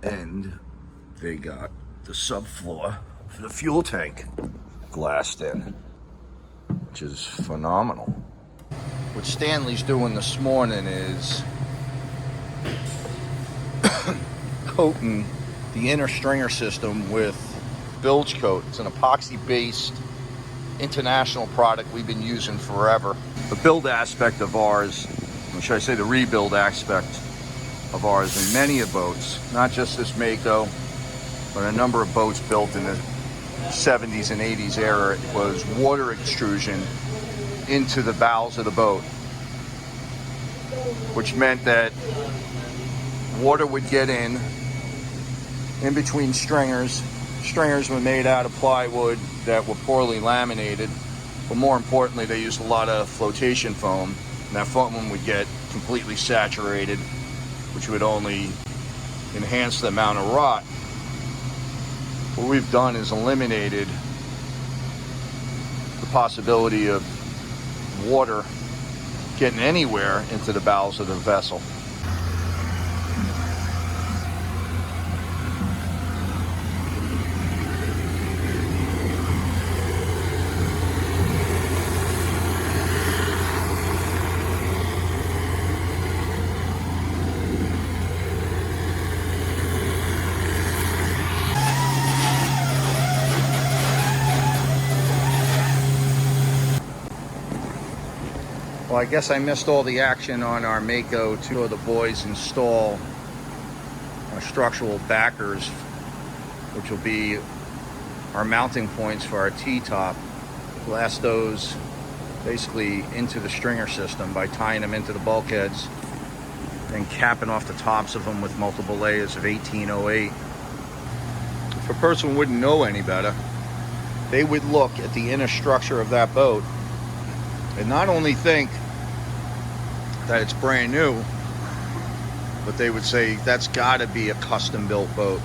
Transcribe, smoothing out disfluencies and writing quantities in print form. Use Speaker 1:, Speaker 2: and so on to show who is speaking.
Speaker 1: And they got the subfloor for the fuel tank glassed in, which is phenomenal. What Stanley's doing this morning is coating the inner stringer system with bilge coat. It's an epoxy-based international product we've been using forever. The build aspect of ours, or should I say the rebuild aspect of ours in many of boats, not just this Mako, but a number of boats built in the 70s and 80s era, was water extrusion into the bowels of the boat, which meant that water would get in between stringers. Stringers were made out of plywood that were poorly laminated, but more importantly, they used a lot of flotation foam, and that foam would get completely saturated, which would only enhance the amount of rot. What we've done is eliminated the possibility of water getting anywhere into the bowels of the vessel. Well, I guess I missed all the action on our Mako. Two of the boys install our structural backers, which will be our mounting points for our T-top. Blast those basically into the stringer system by tying them into the bulkheads and capping off the tops of them with multiple layers of 1808. If a person wouldn't know any better, they would look at the inner structure of that boat and not only think that it's brand new, but they would say that's got to be a custom built boat.